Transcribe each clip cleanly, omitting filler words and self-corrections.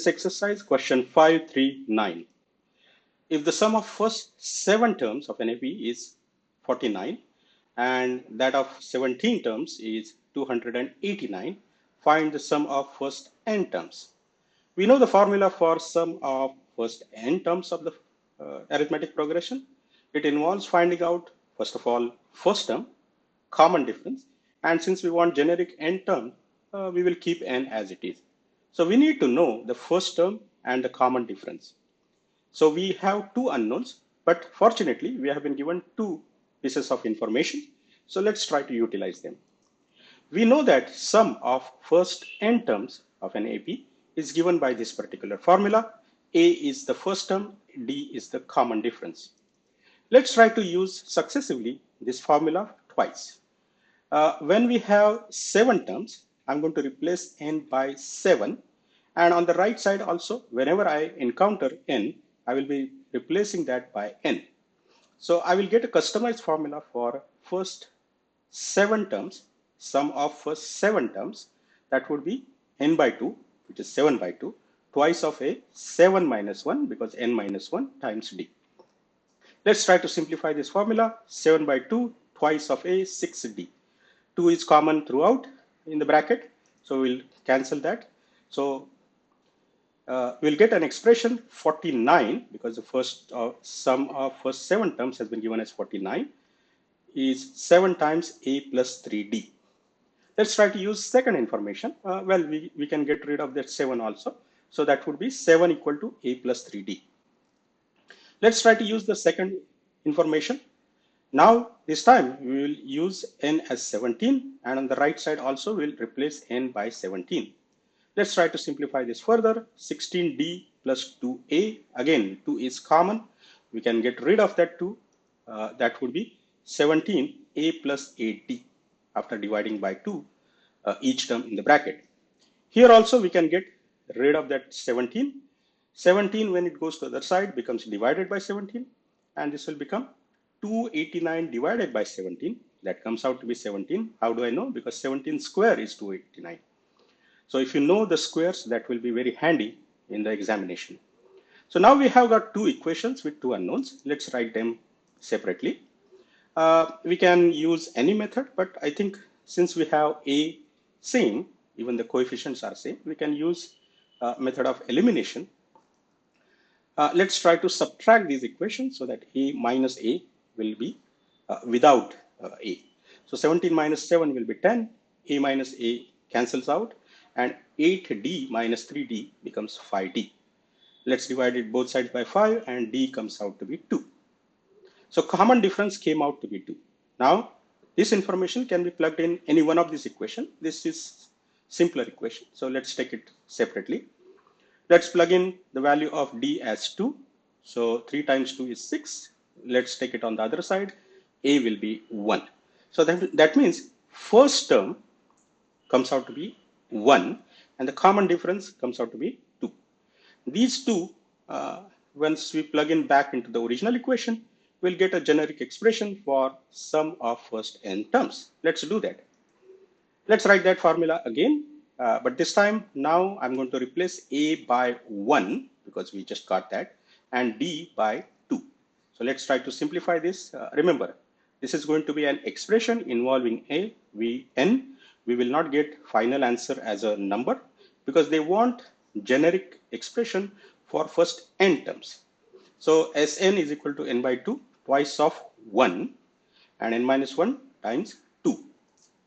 This exercise, question 539. If the sum of first 7 terms of an AP is 49 and that of 17 terms is 289, find the sum of first n terms. We know the formula for sum of first n terms of the arithmetic progression. It involves finding out, first of all, first term, common difference, and since we want generic n term, we will keep n as it is. So we need to know the first term and the common difference. So we have two unknowns, but fortunately we have been given two pieces of information. So let's try to utilize them. We know that sum of first n terms of an AP is given by this particular formula. A is the first term, D is the common difference. Let's try to use successively this formula twice. When we have 7 terms, I'm going to replace n by 7. And on the right side also, whenever I encounter n, I will be replacing that by n. So I will get a customized formula for first 7 terms, sum of first 7 terms. That would be n by 2, which is 7 by 2, twice of a 7 minus 1, because n minus 1 times d. Let's try to simplify this formula. 7 by 2, twice of a 6d. 2 is common throughout in the bracket, so we'll cancel that. So we'll get an expression 49, because the first sum of first 7 terms has been given as 49, is 7 times a plus 3d. Let's try to use second information. Well, we can get rid of that 7 also. So that would be 7 equal to a plus 3d. Let's try to use the second information. Now, this time we will use n as 17, and on the right side also we'll replace n by 17. Let's try to simplify this further. 16d plus 2a, again 2 is common. We can get rid of that 2. That would be 17a plus 8d after dividing by 2 each term in the bracket. Here also we can get rid of that 17. 17 when it goes to the other side becomes divided by 17, and this will become 289 divided by 17. That comes out to be 17. How do I know? Because 17 square is 289. So if you know the squares, that will be very handy in the examination. So now we have got two equations with two unknowns. Let's write them separately. We can use any method, but I think since we have a same, even the coefficients are same, we can use method of elimination. Let's try to subtract these equations so that a minus a will be without a. So 17 minus 7 will be 10, a minus a cancels out, and 8d minus 3d becomes 5d. Let's divide it both sides by 5, and d comes out to be 2. So common difference came out to be 2. Now, this information can be plugged in any one of these equations. This is simpler equation, so let's take it separately. Let's plug in the value of d as 2. So 3 times 2 is 6. Let's take it on the other side. A will be 1. So that means first term comes out to be 1, and the common difference comes out to be 2. These two, once we plug in back into the original equation, we'll get a generic expression for sum of first n terms. Let's do that. Let's write that formula again. But this time, now I'm going to replace a by 1, because we just got that, and d by 2. So let's try to simplify this. Remember, this is going to be an expression involving a, n. We will not get final answer as a number, because they want generic expression for first n terms. So Sn is equal to n by 2, twice of 1, and n minus 1 times 2.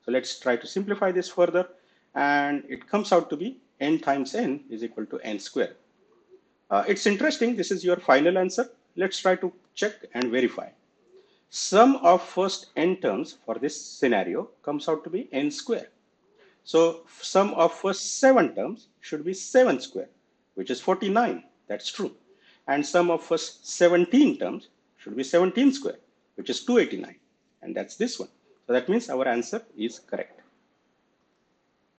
So let's try to simplify this further, and it comes out to be n times n is equal to n square. It's interesting, this is your final answer. Let's try to check and verify. Sum of first n terms for this scenario comes out to be n square. So sum of first 7 terms should be 7 square, which is 49. That's true. And sum of first 17 terms should be 17 square, which is 289. And that's this one. So that means our answer is correct.